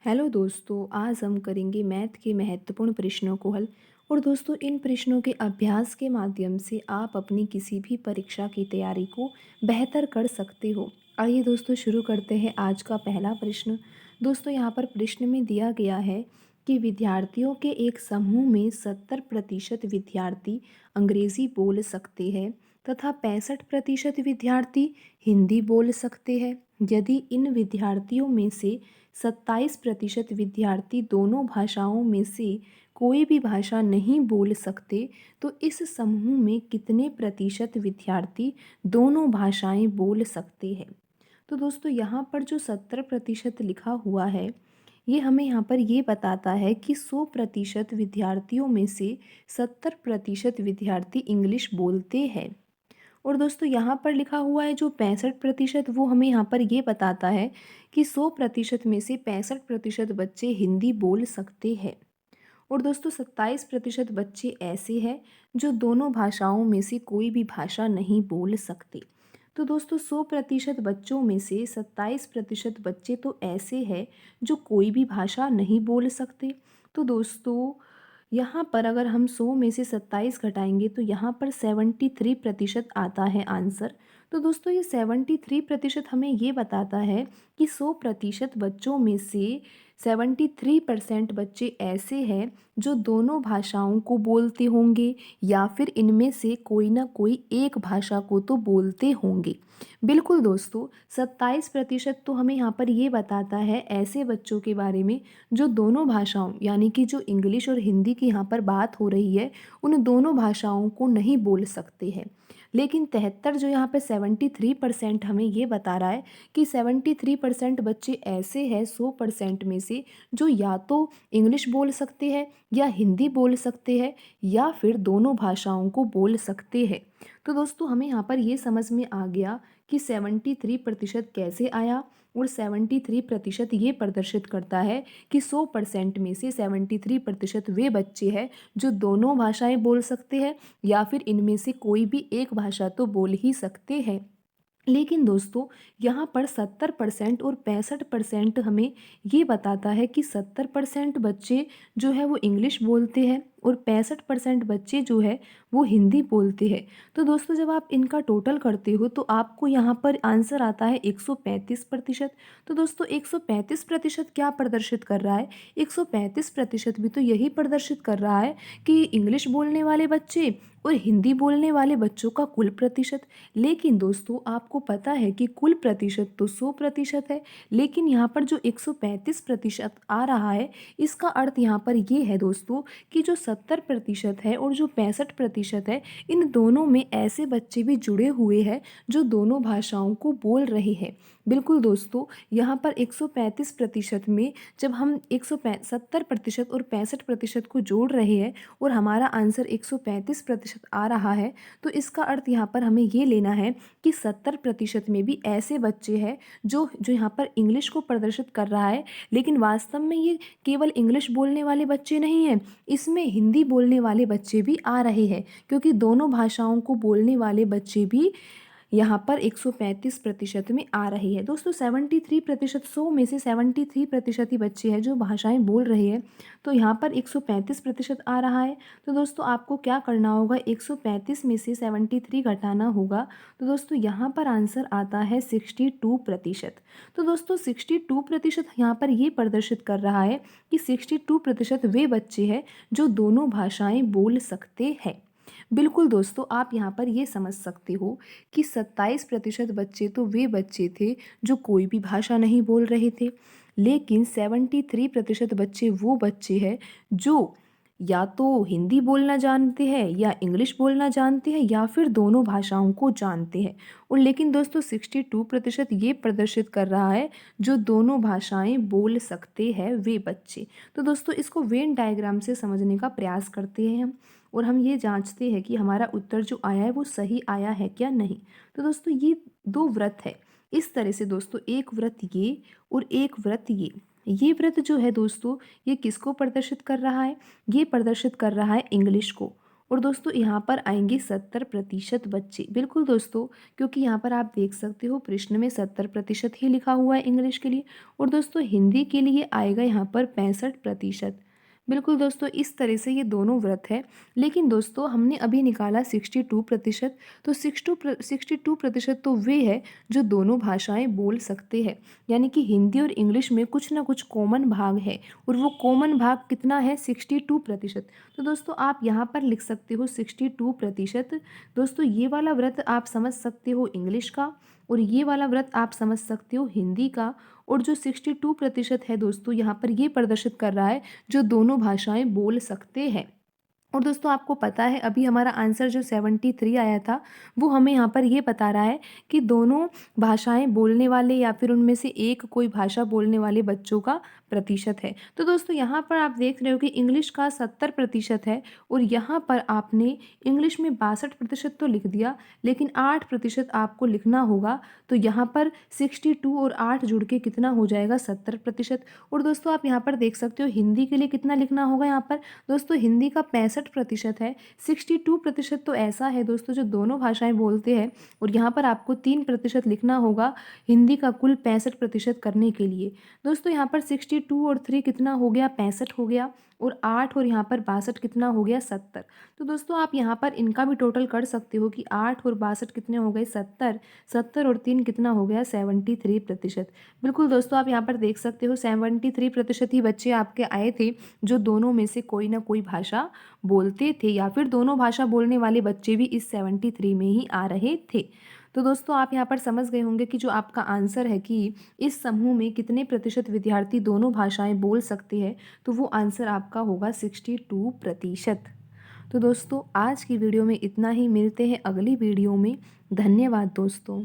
Hello दोस्तों, आज हम करेंगे मैथ के महत्वपूर्ण प्रश्नों को हल। और दोस्तों, इन प्रश्नों के अभ्यास के माध्यम से आप अपनी किसी भी परीक्षा की तैयारी को बेहतर कर सकते हो। आइए दोस्तों, शुरू करते हैं आज का पहला प्रश्न। दोस्तों, यहाँ पर प्रश्न में दिया गया है कि विद्यार्थियों के एक समूह में 70% विद्यार्थी अंग्रेजी बोल सकते हैं तथा 65% विद्यार्थी हिंदी बोल सकते हैं। यदि इन विद्यार्थियों में से 27% विद्यार्थी दोनों भाषाओं में से कोई भी भाषा नहीं बोल सकते, तो इस समूह में कितने प्रतिशत विद्यार्थी दोनों भाषाएं बोल सकते हैं। तो दोस्तों, यहाँ पर जो 70% लिखा हुआ है, ये हमें यहाँ पर ये बताता है कि 100% विद्यार्थियों में से 70% विद्यार्थी इंग्लिश बोलते हैं। और दोस्तों, यहाँ पर लिखा हुआ है जो 65%, वो हमें यहाँ पर ये बताता है कि 100% में से 65% बच्चे हिंदी बोल सकते हैं। और दोस्तों, 27% बच्चे ऐसे हैं जो दोनों भाषाओं में से कोई भी भाषा नहीं बोल सकते। तो दोस्तों, 100% बच्चों में से 27% बच्चे तो ऐसे हैं जो कोई भी भाषा नहीं बोल सकते। तो दोस्तों, यहाँ पर अगर हम 100 में से 27 घटाएंगे तो यहाँ पर 73% आता है आंसर। तो दोस्तों, ये 73% हमें ये बताता है कि 100% बच्चों में से 73% बच्चे ऐसे हैं जो दोनों भाषाओं को बोलते होंगे, या फिर इनमें से कोई ना कोई एक भाषा को तो बोलते होंगे। बिल्कुल दोस्तों, 27% तो हमें यहाँ पर ये बताता है ऐसे बच्चों के बारे में जो दोनों भाषाओं, यानी कि जो इंग्लिश और हिंदी की यहाँ पर बात हो रही है, उन दोनों भाषाओं को नहीं बोल सकते हैं। लेकिन 73 जो यहाँ पे 73% हमें ये बता रहा है कि 73% बच्चे ऐसे हैं 100% में से जो या तो इंग्लिश बोल सकते हैं, या हिंदी बोल सकते हैं, या फिर दोनों भाषाओं को बोल सकते हैं। तो दोस्तों, हमें यहाँ पर ये समझ में आ गया कि 73% कैसे आया। और 73% ये प्रदर्शित करता है कि 100% में से 73% वे बच्चे हैं जो दोनों भाषाएं बोल सकते हैं, या फिर इनमें से कोई भी एक भाषा तो बोल ही सकते हैं। लेकिन दोस्तों, यहाँ पर 70% और 65% हमें ये बताता है कि 70% बच्चे जो है वो इंग्लिश बोलते हैं, और 65% बच्चे जो है वो हिंदी बोलते हैं। तो दोस्तों, जब आप इनका टोटल करते हो तो आपको यहाँ पर आंसर आता है 135%। तो दोस्तों, 135% क्या प्रदर्शित कर रहा है? 135% भी तो यही प्रदर्शित कर रहा है कि इंग्लिश बोलने वाले बच्चे और हिंदी बोलने वाले बच्चों का कुल प्रतिशत। लेकिन दोस्तों, आपको पता है कि कुल प्रतिशत तो 100% है, लेकिन यहाँ पर जो 135% आ रहा है, इसका अर्थ यहाँ पर ये है दोस्तों कि जो 70% है और जो 65% है, इन दोनों में ऐसे बच्चे भी जुड़े हुए हैं जो दोनों भाषाओं को बोल रहे हैं। बिल्कुल दोस्तों, यहाँ पर 135% में जब हम 170% और 65% को जोड़ रहे हैं और हमारा आंसर 135% आ रहा है, तो इसका अर्थ यहाँ पर हमें ये लेना है कि 70% में भी ऐसे बच्चे हैं जो जो यहाँ पर इंग्लिश को प्रदर्शित कर रहा है। लेकिन वास्तव में ये केवल इंग्लिश बोलने वाले बच्चे नहीं हैं, इसमें हिंदी बोलने वाले बच्चे भी आ रहे हैं, क्योंकि दोनों भाषाओं को बोलने वाले बच्चे भी यहाँ पर 135% में आ रही है। दोस्तों, 73%, 100 में से 73% ही बच्चे हैं जो भाषाएं बोल रहे हैं, तो यहाँ पर 135% आ रहा है। तो दोस्तों, आपको क्या करना होगा? 135 में से 73 घटाना होगा। तो दोस्तों, यहाँ पर आंसर आता है 62%। तो दोस्तों, 62% यहाँ पर ये प्रदर्शित कर रहा है कि 62% वे बच्चे हैं जो दोनों भाषाएं बोल सकते हैं। बिल्कुल दोस्तों, आप यहाँ पर ये समझ सकते हो कि 27% बच्चे तो वे बच्चे थे जो कोई भी भाषा नहीं बोल रहे थे, लेकिन 73% बच्चे वो बच्चे हैं जो या तो हिंदी बोलना जानते हैं, या इंग्लिश बोलना जानते हैं, या फिर दोनों भाषाओं को जानते हैं। और लेकिन दोस्तों, 62% ये प्रदर्शित कर रहा है जो दोनों भाषाएं बोल सकते हैं वे बच्चे। तो दोस्तों, इसको वेन डायग्राम से समझने का प्रयास करते हैं हम, और हम ये जांचते हैं कि हमारा उत्तर जो आया है वो सही आया है क्या नहीं। तो दोस्तों, ये दो व्रत है। इस तरह से दोस्तों, एक व्रत ये और एक व्रत ये व्रत जो है दोस्तों, ये किसको प्रदर्शित कर रहा है? ये प्रदर्शित कर रहा है इंग्लिश को। और दोस्तों यहाँ पर आएंगे 70% बच्चे। बिल्कुल दोस्तों, क्योंकि यहाँ पर आप देख सकते हो प्रश्न में 70% ही लिखा हुआ है इंग्लिश के लिए, और दोस्तों हिंदी के लिए आएगा यहाँ पर 65%। बिल्कुल दोस्तों, इस तरह से ये दोनों व्रत है। लेकिन दोस्तों हमने अभी निकाला 62%, तो 62% तो वे है जो दोनों भाषाएं बोल सकते हैं, यानी कि हिंदी और इंग्लिश में कुछ ना कुछ कॉमन भाग है, और वो कॉमन भाग कितना है? 62%। तो दोस्तों आप यहाँ पर लिख सकते हो 62%। दोस्तों ये वाला व्रत आप समझ सकते हो इंग्लिश का, और ये वाला व्रत आप समझ सकते हो हिंदी का। और जो 62% है दोस्तों, यहाँ पर ये प्रदर्शित कर रहा है जो दोनों भाषाएं बोल सकते हैं। और दोस्तों आपको पता है अभी हमारा आंसर जो 73 आया था, वो हमें यहाँ पर ये बता रहा है कि दोनों भाषाएं बोलने वाले या फिर उनमें से एक कोई भाषा बोलने वाले बच्चों का प्रतिशत है। तो दोस्तों यहाँ पर आप देख रहे हो कि इंग्लिश का 70% है, और यहाँ पर आपने इंग्लिश में 62% तो लिख दिया, लेकिन 8% आपको लिखना होगा। तो यहाँ पर 62 और 8 जुड़ के कितना हो जाएगा? 70%। और दोस्तों आप यहाँ पर देख सकते हो हिंदी के लिए कितना लिखना होगा यहाँ पर? दोस्तों हिंदी का 65% है। 62% तो ऐसा है दोस्तों जो दोनों भाषाएं बोलते हैं, और यहाँ पर आपको 3% लिखना होगा हिंदी का कुल 65% करने के लिए। दोस्तों यहाँ पर 62 और 3 कितना हो गया? 65 हो गया, और 8 और यहाँ पर 62 कितना हो गया? 70। तो दोस्तों आप यहाँ पर इनका भी टोटल कर सकते हो कि 8 और 62 कितने हो गए? 70। 70 और 3 कितना हो गया? 73%। बिल्कुल दोस्तों, आप यहाँ पर देख सकते हो 73% ही बच्चे आपके आए थे जो दोनों में से कोई ना कोई भाषा बोलते थे, या फिर दोनों भाषा बोलने वाले बच्चे भी इस 73 में ही आ रहे थे। तो दोस्तों आप यहाँ पर समझ गए होंगे कि जो आपका आंसर है कि इस समूह में कितने प्रतिशत विद्यार्थी दोनों भाषाएं बोल सकते हैं, तो वो आंसर आपका होगा 62%। तो दोस्तों आज की वीडियो में इतना ही, मिलते हैं अगली वीडियो में। धन्यवाद दोस्तों।